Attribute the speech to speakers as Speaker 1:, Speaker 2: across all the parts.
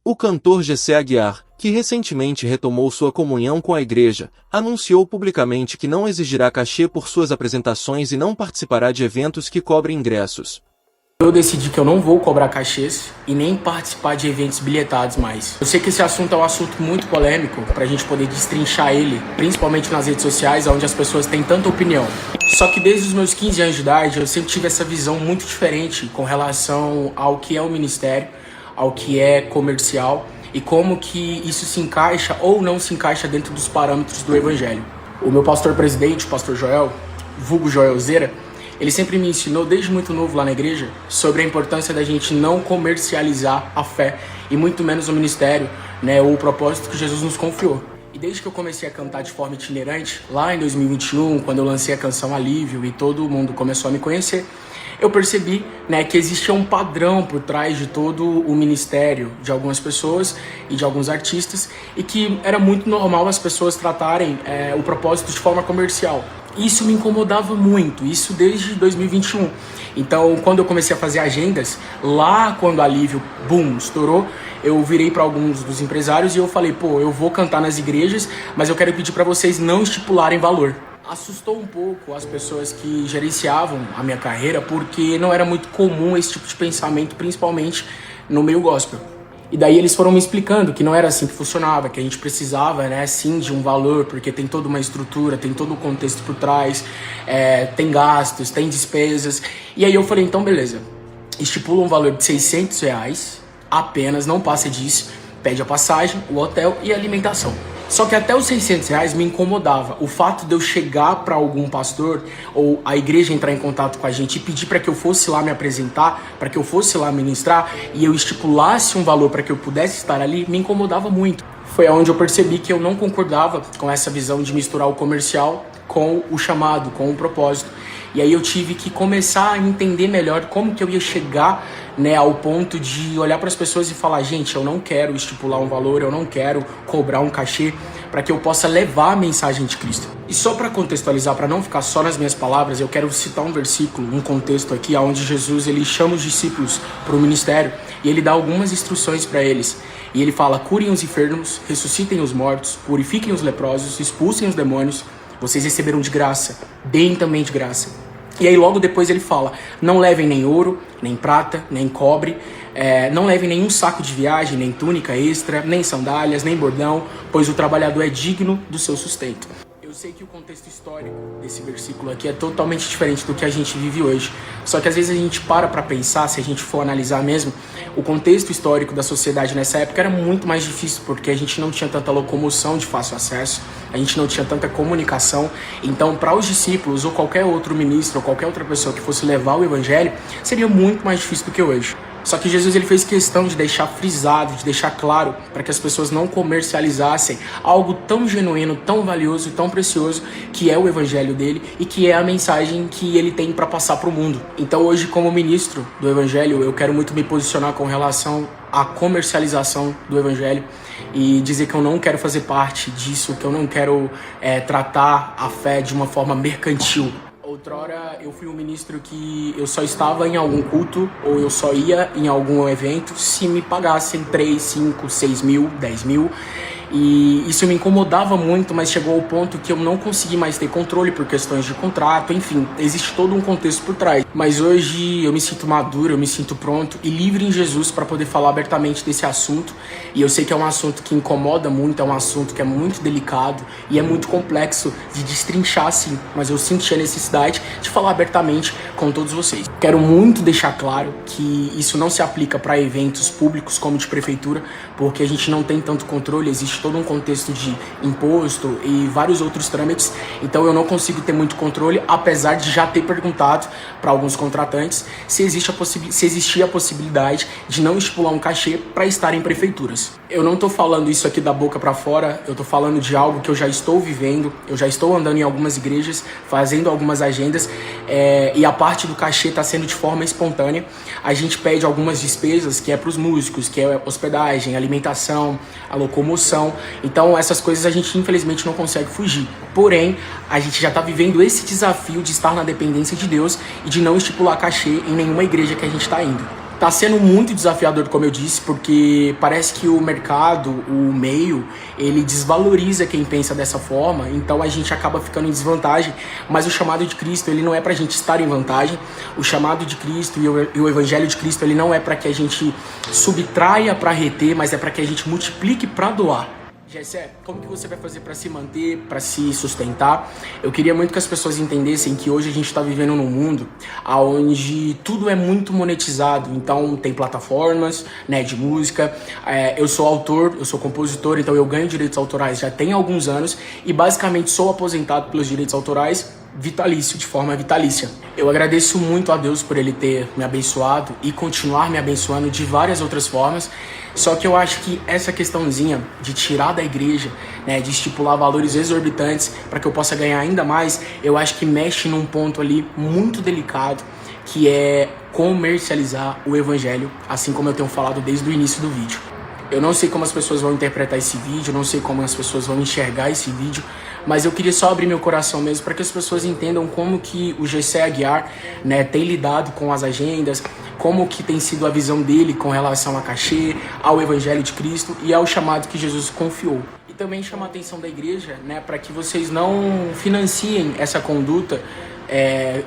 Speaker 1: O cantor Gessé Aguiar, que recentemente retomou sua comunhão com a igreja, anunciou publicamente que não exigirá cachê por suas apresentações e não participará de eventos que cobrem ingressos.
Speaker 2: Eu decidi que eu não vou cobrar cachês e nem participar de eventos bilhetados mais. Eu sei que esse assunto é um assunto muito polêmico, pra gente poder destrinchar ele, principalmente nas redes sociais, onde as pessoas têm tanta opinião. Só que desde os meus 15 anos de idade, eu sempre tive essa visão muito diferente com relação ao que é o ministério, ao que é comercial e como que isso se encaixa ou não se encaixa dentro dos parâmetros do evangelho. O meu pastor presidente, o pastor Joel, vulgo Joel Zera, ele sempre me ensinou desde muito novo lá na igreja sobre a importância da gente não comercializar a fé e muito menos o ministério, né, ou o propósito que Jesus nos confiou. E desde que eu comecei a cantar de forma itinerante, lá em 2021, quando eu lancei a canção Alívio e todo mundo começou a me conhecer, eu percebi, né, que existia um padrão por trás de todo o ministério de algumas pessoas e de alguns artistas e que era muito normal as pessoas tratarem o propósito de forma comercial. Isso me incomodava muito, isso desde 2021. Então, quando eu comecei a fazer agendas, lá quando o Alívio, boom, estourou, eu virei para alguns dos empresários e eu falei, pô, eu vou cantar nas igrejas, mas eu quero pedir para vocês não estipularem valor. Assustou um pouco as pessoas que gerenciavam a minha carreira, porque não era muito comum esse tipo de pensamento, principalmente no meio gospel. E daí eles foram me explicando que não era assim que funcionava, que a gente precisava, né, sim, de um valor, porque tem toda uma estrutura, tem todo o contexto por trás, tem gastos, tem despesas. E aí eu falei, então beleza, estipula um valor de R$600 apenas, não passa disso, pede a passagem, o hotel e a alimentação. Só que até os R$600 me incomodava. O fato de eu chegar para algum pastor ou a igreja entrar em contato com a gente e pedir para que eu fosse lá me apresentar, para que eu fosse lá ministrar e eu estipulasse um valor para que eu pudesse estar ali, me incomodava muito. Foi onde eu percebi que eu não concordava com essa visão de misturar o comercial com o chamado, com o propósito. E aí eu tive que começar a entender melhor como que eu ia chegar, né, ao ponto de olhar para as pessoas e falar, gente, eu não quero estipular um valor, eu não quero cobrar um cachê para que eu possa levar a mensagem de Cristo. E só para contextualizar, para não ficar só nas minhas palavras, eu quero citar um versículo, um contexto aqui, onde Jesus ele chama os discípulos para o ministério e ele dá algumas instruções para eles. E ele fala, curem os enfermos, ressuscitem os mortos, purifiquem os leprosos, expulsem os demônios, vocês receberam de graça, deem também de graça. E aí logo depois ele fala, não levem nem ouro, nem prata, nem cobre, não levem nenhum saco de viagem, nem túnica extra, nem sandálias, nem bordão, pois o trabalhador é digno do seu sustento. Eu sei que o contexto histórico desse versículo aqui é totalmente diferente do que a gente vive hoje. Só que às vezes a gente para pensar, se a gente for analisar mesmo, o contexto histórico da sociedade nessa época era muito mais difícil, porque a gente não tinha tanta locomoção de fácil acesso, a gente não tinha tanta comunicação. Então, para os discípulos ou qualquer outro ministro ou qualquer outra pessoa que fosse levar o evangelho, seria muito mais difícil do que hoje. Só que Jesus ele fez questão de deixar frisado, de deixar claro para que as pessoas não comercializassem algo tão genuíno, tão valioso, tão precioso que é o evangelho dele e que é a mensagem que ele tem para passar para o mundo. Então hoje, como ministro do evangelho, eu quero muito me posicionar com relação à comercialização do evangelho e dizer que eu não quero fazer parte disso, que eu não quero tratar a fé de uma forma mercantil. Outrora eu fui um ministro que eu só estava em algum culto ou eu só ia em algum evento se me pagassem 3, 5, 6 mil, 10 mil. E isso me incomodava muito, mas chegou ao ponto que eu não consegui mais ter controle por questões de contrato, enfim, existe todo um contexto por trás. Mas hoje eu me sinto maduro, eu me sinto pronto e livre em Jesus para poder falar abertamente desse assunto. E eu sei que é um assunto que incomoda muito, é um assunto que é muito delicado e é muito complexo de destrinchar assim, mas eu senti a necessidade de falar abertamente com todos vocês. Quero muito deixar claro que isso não se aplica para eventos públicos como de prefeitura, porque a gente não tem tanto controle, existe todo um contexto de imposto e vários outros trâmites, então eu não consigo ter muito controle, apesar de já ter perguntado para alguns contratantes se existia a possibilidade de não estipular um cachê para estar em prefeituras. Eu não tô falando isso aqui da boca para fora, eu tô falando de algo que eu já estou vivendo, eu já estou andando em algumas igrejas, fazendo algumas agendas, e a parte do cachê está sendo de forma espontânea. A gente pede algumas despesas que é para os músicos, que é hospedagem, alimentação, a locomoção. Então essas coisas a gente infelizmente não consegue fugir. Porém, a gente já está vivendo esse desafio de estar na dependência de Deus e de não estipular cachê em nenhuma igreja que a gente está indo. Tá sendo muito desafiador, como eu disse, porque parece que o mercado, o meio, ele desvaloriza quem pensa dessa forma, então a gente acaba ficando em desvantagem, mas o chamado de Cristo, ele não é pra gente estar em vantagem. O chamado de Cristo e o evangelho de Cristo, ele não é pra que a gente subtraia pra reter, mas é pra que a gente multiplique pra doar. Gessé, como que você vai fazer para se manter, para se sustentar? Eu queria muito que as pessoas entendessem que hoje a gente está vivendo num mundo onde tudo é muito monetizado. Então tem plataformas, né, de música. Eu sou autor, eu sou compositor, então eu ganho direitos autorais já tem alguns anos e basicamente sou aposentado pelos direitos autorais vitalício, de forma vitalícia. Eu agradeço muito a Deus por Ele ter me abençoado e continuar me abençoando de várias outras formas. Só que eu acho que essa questãozinha de tirar da igreja, né, de estipular valores exorbitantes para que eu possa ganhar ainda mais, eu acho que mexe num ponto ali muito delicado, que é comercializar o evangelho, assim como eu tenho falado desde o início do vídeo. Eu não sei como as pessoas vão interpretar esse vídeo, não sei como as pessoas vão enxergar esse vídeo, mas eu queria só abrir meu coração mesmo para que as pessoas entendam como que o Gessé Aguiar, né, tem lidado com as agendas, como que tem sido a visão dele com relação a cachê, ao Evangelho de Cristo e ao chamado que Jesus confiou. E também chama a atenção da igreja, né, para que vocês não financiem essa conduta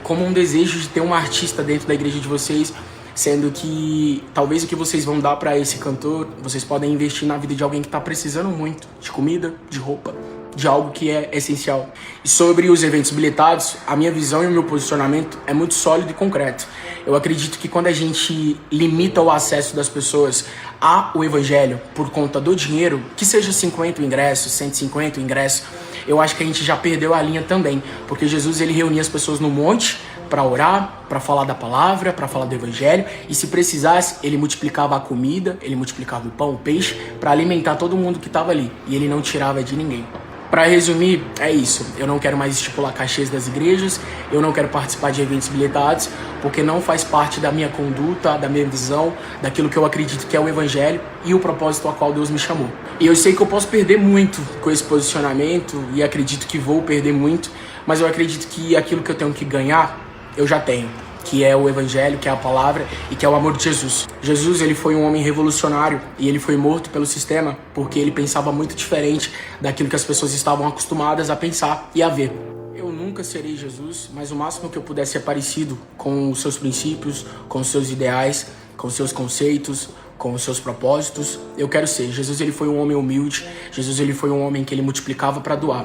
Speaker 2: como um desejo de ter um artista dentro da igreja de vocês, sendo que talvez o que vocês vão dar para esse cantor, vocês podem investir na vida de alguém que está precisando muito de comida, de roupa, de algo que é essencial. E sobre os eventos bilhetados, a minha visão e o meu posicionamento é muito sólido e concreto. Eu acredito que quando a gente limita o acesso das pessoas ao evangelho por conta do dinheiro, que seja 50 o ingresso, 150 o ingresso, eu acho que a gente já perdeu a linha também, porque Jesus, ele reunia as pessoas no monte para orar, para falar da palavra, para falar do evangelho, e se precisasse, ele multiplicava a comida, ele multiplicava o pão, o peixe, para alimentar todo mundo que estava ali, e ele não tirava de ninguém. Para resumir, é isso. Eu não quero mais estipular cachês das igrejas, eu não quero participar de eventos bilhetados, porque não faz parte da minha conduta, da minha visão, daquilo que eu acredito que é o evangelho e o propósito ao qual Deus me chamou. E eu sei que eu posso perder muito com esse posicionamento, e acredito que vou perder muito, mas eu acredito que aquilo que eu tenho que ganhar, eu já tenho, que é o evangelho, que é a palavra e que é o amor de Jesus. Jesus, ele foi um homem revolucionário e ele foi morto pelo sistema porque ele pensava muito diferente daquilo que as pessoas estavam acostumadas a pensar e a ver. Eu nunca serei Jesus, mas o máximo que eu puder ser parecido com os seus princípios, com os seus ideais, com os seus conceitos, com os seus propósitos, eu quero ser. Jesus, ele foi um homem humilde. Jesus, ele foi um homem que ele multiplicava para doar.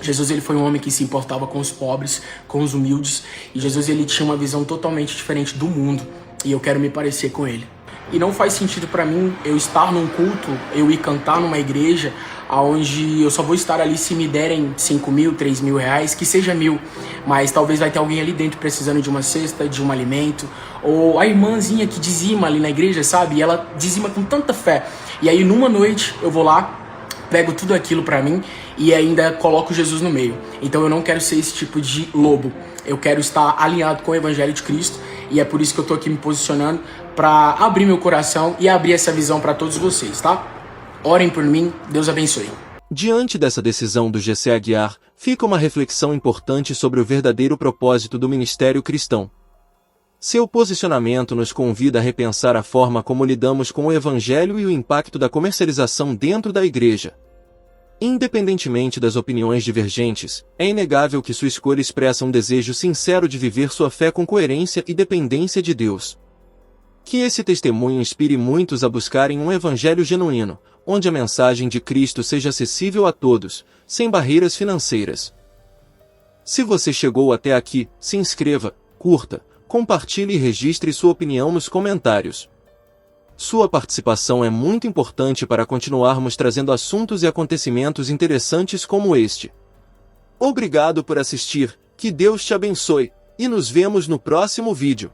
Speaker 2: Jesus, ele foi um homem que se importava com os pobres, com os humildes, e Jesus, ele tinha uma visão totalmente diferente do mundo, e eu quero me parecer com ele. E não faz sentido para mim eu estar num culto, eu ir cantar numa igreja, onde eu só vou estar ali se me derem 5 mil, 3 mil reais, que seja 1.000, mas talvez vai ter alguém ali dentro precisando de uma cesta, de um alimento, ou a irmãzinha que dizima ali na igreja, sabe? E ela dizima com tanta fé, e aí numa noite eu vou lá, pego tudo aquilo pra mim e ainda coloco Jesus no meio. Então eu não quero ser esse tipo de lobo. Eu quero estar alinhado com o Evangelho de Cristo e é por isso que eu tô aqui me posicionando pra abrir meu coração e abrir essa visão pra todos vocês, tá? Orem por mim, Deus abençoe.
Speaker 1: Diante dessa decisão do Gessé Aguiar, fica uma reflexão importante sobre o verdadeiro propósito do ministério cristão. Seu posicionamento nos convida a repensar a forma como lidamos com o evangelho e o impacto da comercialização dentro da igreja. Independentemente das opiniões divergentes, é inegável que sua escolha expressa um desejo sincero de viver sua fé com coerência e dependência de Deus. Que esse testemunho inspire muitos a buscarem um evangelho genuíno, onde a mensagem de Cristo seja acessível a todos, sem barreiras financeiras. Se você chegou até aqui, se inscreva, curta, compartilhe e registre sua opinião nos comentários. Sua participação é muito importante para continuarmos trazendo assuntos e acontecimentos interessantes como este. Obrigado por assistir, que Deus te abençoe, e nos vemos no próximo vídeo.